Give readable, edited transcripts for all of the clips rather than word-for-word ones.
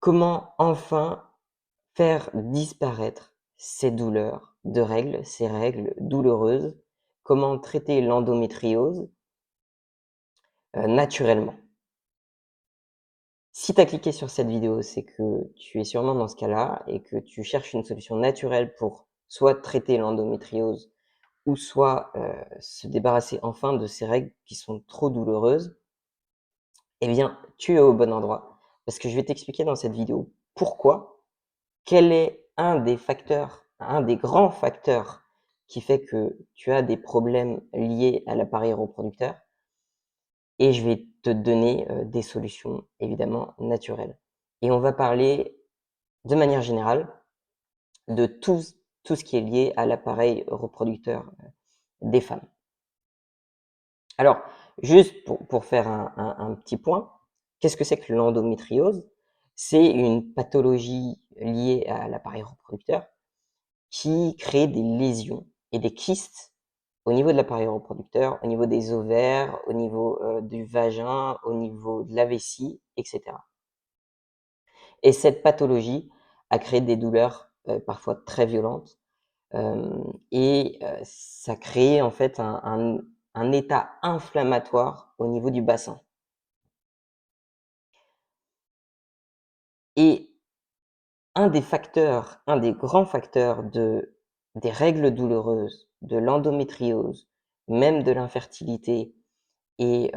Comment enfin faire disparaître ces douleurs de règles, ces règles douloureuses? Comment traiter l'endométriose, naturellement? Si tu as cliqué sur cette vidéo, c'est que tu es sûrement dans ce cas-là et que tu cherches une solution naturelle pour soit traiter l'endométriose ou soit, se débarrasser enfin de ces règles qui sont trop douloureuses. Eh bien, tu es au bon endroit parce que je vais t'expliquer dans cette vidéo pourquoi. Quel est un des grands facteurs qui fait que tu as des problèmes liés à l'appareil reproducteur? Et je vais te donner, des solutions évidemment naturelles. Et on va parler de manière générale de tout ce qui est lié à l'appareil reproducteur, des femmes. Alors, juste pour faire un petit point, qu'est-ce que c'est que l'endométriose? C'est une pathologie liée à l'appareil reproducteur qui crée des lésions et des kystes au niveau de l'appareil reproducteur, au niveau des ovaires, au niveau, du vagin, au niveau de la vessie, et cetera. Et cette pathologie a créé des douleurs, parfois très violentes, ça crée en fait un état inflammatoire au niveau du bassin. Et un des grands facteurs des règles douloureuses, de l'endométriose, même de l'infertilité et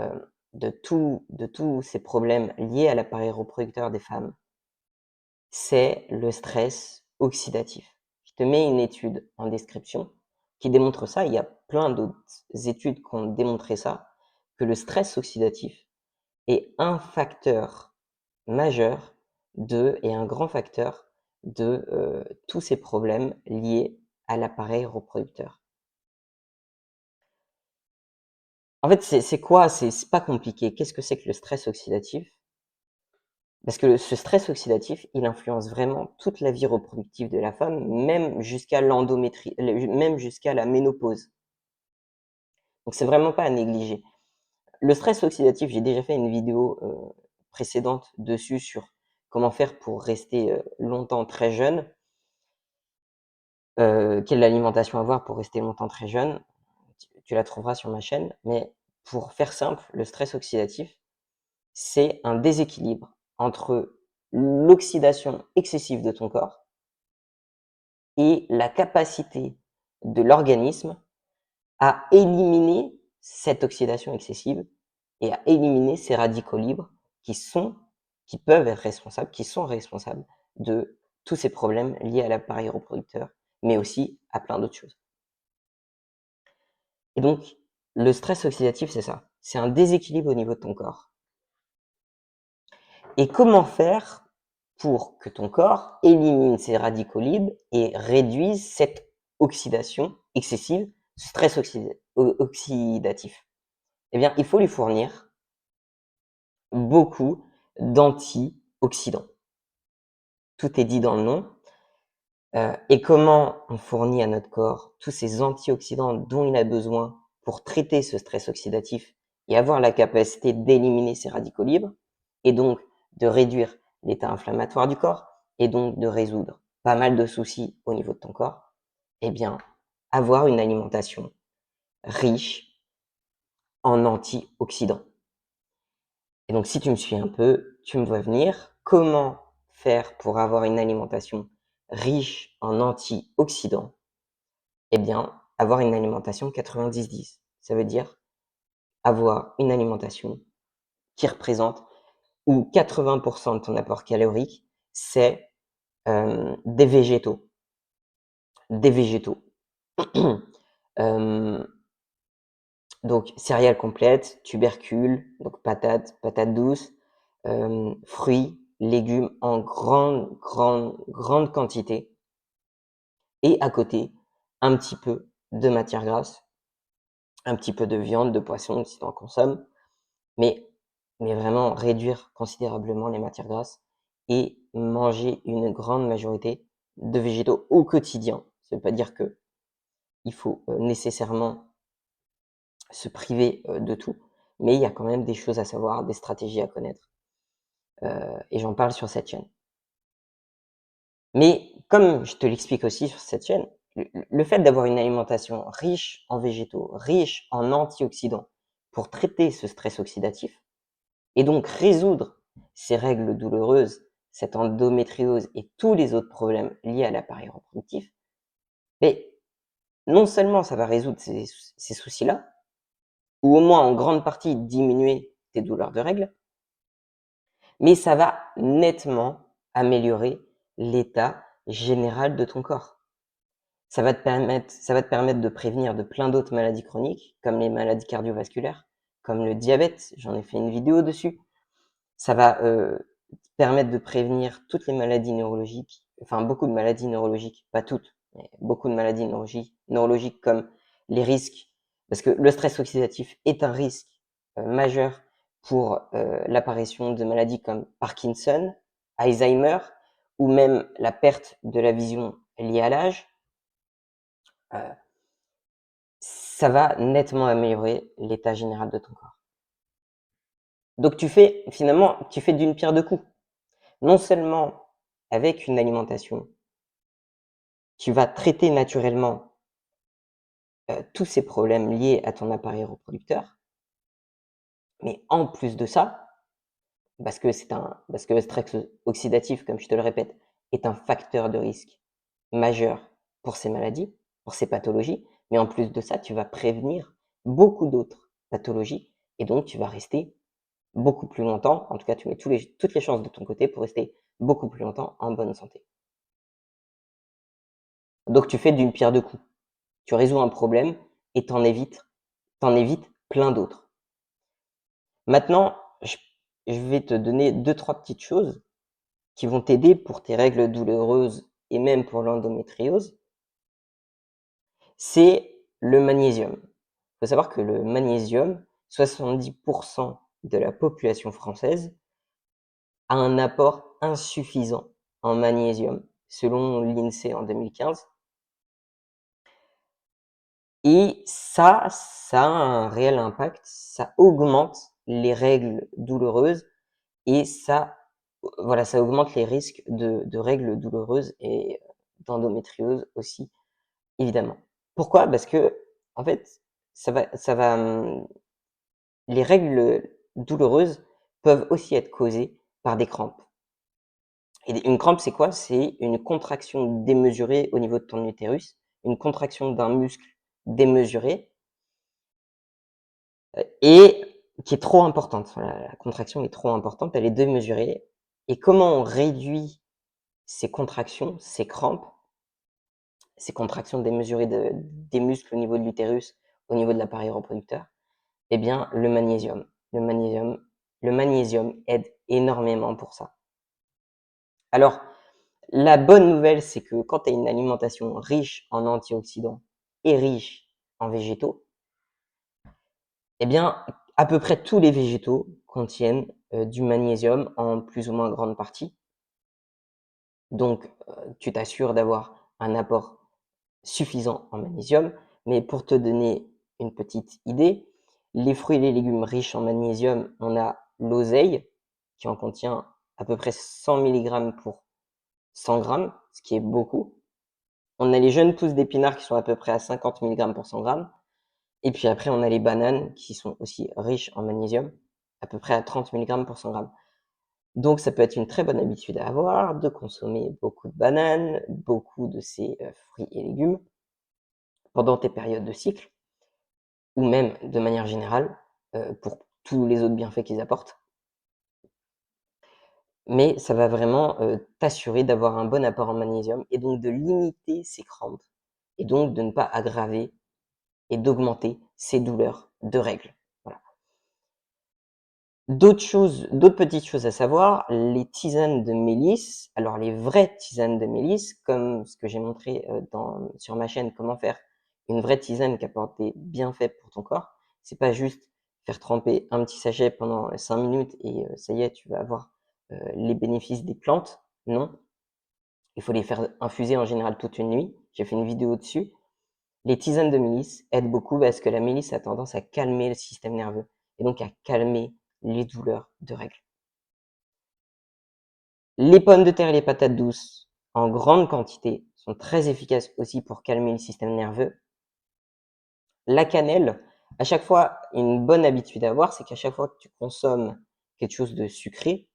de tous ces problèmes liés à l'appareil reproducteur des femmes, c'est le stress oxydatif. Je te mets une étude en description qui démontre ça. Il y a plein d'autres études qui ont démontré ça, que le stress oxydatif est un facteur majeur et un grand facteur de tous ces problèmes liés à l'appareil reproducteur. En fait, c'est quoi? C'est pas compliqué. Qu'est-ce que c'est que le stress oxydatif? Parce que ce stress oxydatif, il influence vraiment toute la vie reproductive de la femme, même jusqu'à même jusqu'à la ménopause. Donc c'est vraiment pas à négliger. Le stress oxydatif, j'ai déjà fait une vidéo précédente dessus sur comment faire pour rester longtemps très jeune, quelle alimentation avoir pour rester longtemps très jeune. Tu la trouveras sur ma chaîne. Mais pour faire simple, le stress oxydatif, c'est un déséquilibre entre l'oxydation excessive de ton corps et la capacité de l'organisme à éliminer cette oxydation excessive et à éliminer ces radicaux libres qui peuvent être responsables, qui sont responsables de tous ces problèmes liés à l'appareil reproducteur, mais aussi à plein d'autres choses. Et donc, le stress oxydatif, c'est ça. C'est un déséquilibre au niveau de ton corps. Et comment faire pour que ton corps élimine ces radicaux libres et réduise cette oxydation excessive, ce stress oxydatif? Eh bien, il faut lui fournir beaucoup d'antioxydants. Tout est dit dans le nom. Et comment on fournit à notre corps tous ces antioxydants dont il a besoin pour traiter ce stress oxydatif et avoir la capacité d'éliminer ces radicaux libres, et donc de réduire l'état inflammatoire du corps, et donc de résoudre pas mal de soucis au niveau de ton corps? Eh bien, avoir une alimentation riche en antioxydants. Et donc, si tu me suis un peu, tu me vois venir. Comment faire pour avoir une alimentation riche en antioxydants? Eh bien, avoir une alimentation 90-10. Ça veut dire avoir une alimentation qui représente où 80% de ton apport calorique, c'est des végétaux. Des végétaux. Donc, céréales complètes, tubercules, donc patates douces, fruits, légumes en grande quantité. Et à côté, un petit peu de matière grasse, un petit peu de viande, de poisson si tu en consommes, mais, mais vraiment réduire considérablement les matières grasses et manger une grande majorité de végétaux au quotidien. Ça ne veut pas dire que il faut nécessairement se priver de tout, mais il y a quand même des choses à savoir, des stratégies à connaître, et j'en parle sur cette chaîne. Mais comme je te l'explique aussi sur cette chaîne, le fait d'avoir une alimentation riche en végétaux, riche en antioxydants pour traiter ce stress oxydatif et donc résoudre ces règles douloureuses, cette endométriose et tous les autres problèmes liés à l'appareil reproductif, mais non seulement ça va résoudre ces soucis-là, ou au moins en grande partie diminuer tes douleurs de règles, mais ça va nettement améliorer l'état général de ton corps. Ça va te permettre de prévenir de plein d'autres maladies chroniques, comme les maladies cardiovasculaires, comme le diabète, j'en ai fait une vidéo dessus. Ça va te permettre de prévenir toutes les maladies neurologiques, enfin beaucoup de maladies neurologiques, pas toutes, mais beaucoup de maladies neurologiques comme les risques, parce que le stress oxydatif est un risque majeur pour l'apparition de maladies comme Parkinson, Alzheimer, ou même la perte de la vision liée à l'âge. Ça va nettement améliorer l'état général de ton corps. Donc finalement, tu fais d'une pierre deux coups. Non seulement avec une alimentation, tu vas traiter naturellement tous ces problèmes liés à ton appareil reproducteur, mais en plus de ça, parce que le stress oxydatif, comme je te le répète, est un facteur de risque majeur pour ces maladies, pour ces pathologies, mais en plus de ça, tu vas prévenir beaucoup d'autres pathologies et donc tu vas rester beaucoup plus longtemps, en tout cas tu mets toutes les chances de ton côté pour rester beaucoup plus longtemps en bonne santé. Donc tu fais d'une pierre deux coups. Tu résous un problème et t'en évites plein d'autres. Maintenant, je vais te donner deux, trois petites choses qui vont t'aider pour tes règles douloureuses et même pour l'endométriose. C'est le magnésium. Il faut savoir que le magnésium, 70% de la population française a un apport insuffisant en magnésium, selon l'INSEE en 2015. Et ça a un réel impact, ça augmente les règles douloureuses et voilà, ça augmente les risques de règles douloureuses et d'endométriose aussi, évidemment. Pourquoi? Parce que, en fait, les règles douloureuses peuvent aussi être causées par des crampes. Et une crampe, c'est quoi? C'est une contraction démesurée au niveau de ton utérus, une contraction d'un muscle démesuré et qui est trop importante. Voilà, la contraction est trop importante, elle est démesurée. Et comment on réduit ces contractions, ces crampes, ces contractions démesurées des muscles au niveau de l'utérus, au niveau de l'appareil reproducteur? Eh bien, le magnésium. Le magnésium aide énormément pour ça. Alors, la bonne nouvelle, c'est que quand tu as une alimentation riche en antioxydants et riche en végétaux, eh bien, à peu près tous les végétaux contiennent du magnésium en plus ou moins grande partie. Donc, tu t'assures d'avoir un apport suffisant en magnésium. Mais pour te donner une petite idée, les fruits et les légumes riches en magnésium, on a l'oseille qui en contient à peu près 100 mg pour 100 grammes, ce qui est beaucoup. On a les jeunes pousses d'épinards qui sont à peu près à 50 mg pour 100 grammes. Et puis après, on a les bananes qui sont aussi riches en magnésium, à peu près à 30 mg pour 100 grammes. Donc ça peut être une très bonne habitude à avoir, de consommer beaucoup de bananes, beaucoup de ces fruits et légumes pendant tes périodes de cycle, ou même de manière générale, pour tous les autres bienfaits qu'ils apportent. Mais ça va vraiment t'assurer d'avoir un bon apport en magnésium et donc de limiter ces crampes et donc de ne pas aggraver et d'augmenter ces douleurs de règles. Voilà. D'autres petites choses à savoir, les tisanes de mélisse, alors les vraies tisanes de mélisse, comme ce que j'ai montré sur ma chaîne, comment faire une vraie tisane qui apporte des bienfaits pour ton corps. C'est pas juste faire tremper un petit sachet pendant 5 minutes et ça y est, tu vas avoir les bénéfices des plantes. Non, il faut les faire infuser en général toute une nuit. J'ai fait une vidéo dessus. Les tisanes de mélisse aident beaucoup parce que la mélisse a tendance à calmer le système nerveux et donc à calmer les douleurs de règles. Les pommes de terre et les patates douces en grande quantité sont très efficaces aussi pour calmer le système nerveux. La cannelle, à chaque fois, une bonne habitude à avoir, c'est qu'à chaque fois que tu consommes quelque chose de sucré,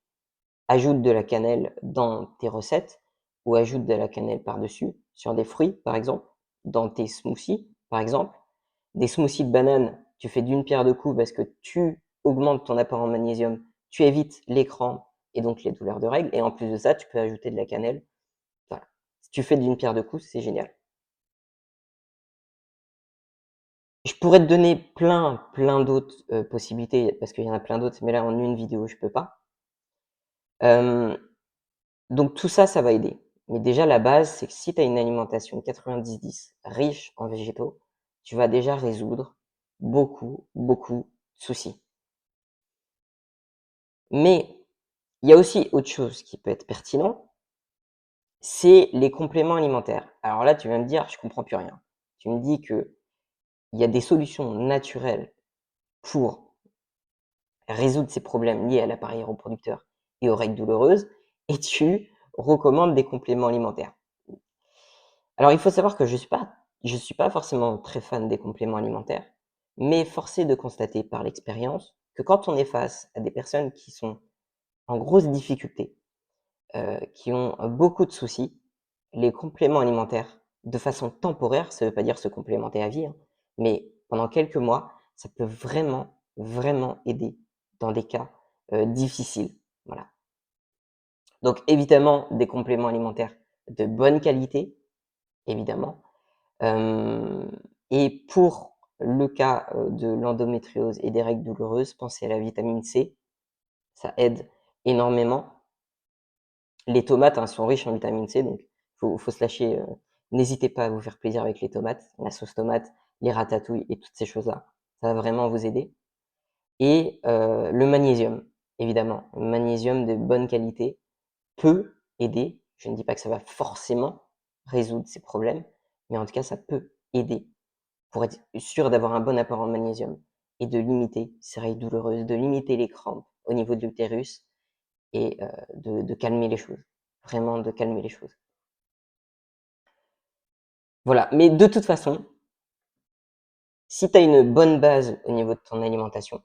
ajoute de la cannelle dans tes recettes ou ajoute de la cannelle par-dessus, sur des fruits, par exemple, dans tes smoothies, par exemple. Des smoothies de bananes, tu fais d'une pierre deux coups parce que tu augmentes ton apport en magnésium, tu évites les crampes et donc les douleurs de règles. Et en plus de ça, tu peux ajouter de la cannelle. Voilà. Si tu fais d'une pierre deux coups, c'est génial. Je pourrais te donner plein d'autres possibilités, parce qu'il y en a plein d'autres, mais là, en une vidéo, je peux pas. Donc tout ça, ça va aider. Mais déjà, la base, c'est que si tu as une alimentation 90-10 riche en végétaux, tu vas déjà résoudre beaucoup de soucis. Mais il y a aussi autre chose qui peut être pertinent, c'est les compléments alimentaires. Alors là, tu vas me dire, je comprends plus rien. Tu me dis que il y a des solutions naturelles pour résoudre ces problèmes liés à l'appareil reproducteur et aux règles douloureuses, et tu recommandes des compléments alimentaires. Alors, il faut savoir que je suis pas forcément très fan des compléments alimentaires, mais force est de constater par l'expérience que quand on est face à des personnes qui sont en grosse difficulté, qui ont beaucoup de soucis, les compléments alimentaires, de façon temporaire, ça veut pas dire se complémenter à vie, hein, mais pendant quelques mois, ça peut vraiment aider dans des cas, difficiles. Voilà. Donc évidemment, des compléments alimentaires de bonne qualité, évidemment. Et pour le cas, de l'endométriose et des règles douloureuses, pensez à la vitamine C, ça aide énormément. Les tomates, hein, sont riches en vitamine C, donc faut se lâcher, n'hésitez pas à vous faire plaisir avec les tomates, la sauce tomate, les ratatouilles et toutes ces choses-là. Ça va vraiment vous aider. Et le magnésium, évidemment. Le magnésium de bonne qualité peut aider. Je ne dis pas que ça va forcément résoudre ces problèmes, mais en tout cas, ça peut aider pour être sûr d'avoir un bon apport en magnésium et de limiter ces règles douloureuses, de limiter les crampes au niveau de l'utérus et de calmer les choses. Vraiment de calmer les choses. Voilà, mais de toute façon, si tu as une bonne base au niveau de ton alimentation,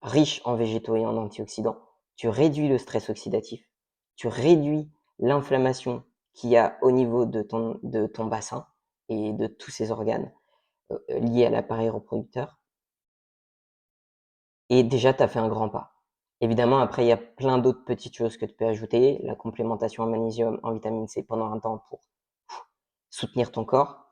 riche en végétaux et en antioxydants, tu réduis le stress oxydatif, tu réduis l'inflammation qu'il y a au niveau de ton bassin et de tous ces organes liés à l'appareil reproducteur. Et déjà, tu as fait un grand pas. Évidemment, après, il y a plein d'autres petites choses que tu peux ajouter. La complémentation en magnésium, en vitamine C pendant un temps pour soutenir ton corps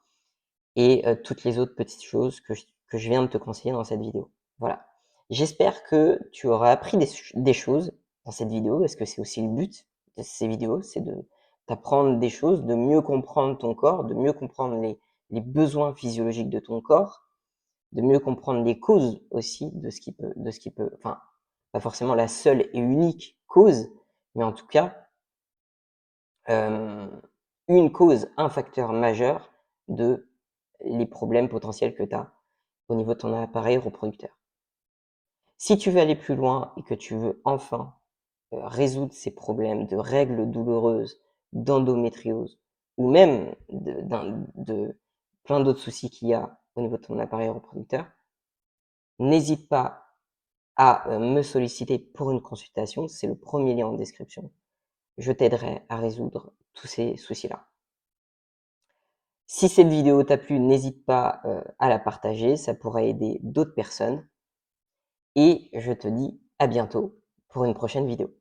et toutes les autres petites choses que je viens de te conseiller dans cette vidéo. Voilà. J'espère que tu auras appris des choses dans cette vidéo, parce que c'est aussi le but de ces vidéos, c'est de t'apprendre des choses, de mieux comprendre ton corps, de mieux comprendre les besoins physiologiques de ton corps, de mieux comprendre les causes aussi de ce qui peut, enfin, pas forcément la seule et unique cause, mais en tout cas, une cause, un facteur majeur de les problèmes potentiels que tu as au niveau de ton appareil reproducteur. Si tu veux aller plus loin et que tu veux enfin résoudre ces problèmes de règles douloureuses, d'endométriose, ou même de plein d'autres soucis qu'il y a au niveau de ton appareil reproducteur, n'hésite pas à me solliciter pour une consultation. C'est le premier lien en description. Je t'aiderai à résoudre tous ces soucis-là. Si cette vidéo t'a plu, n'hésite pas à la partager, ça pourrait aider d'autres personnes. Et je te dis à bientôt pour une prochaine vidéo.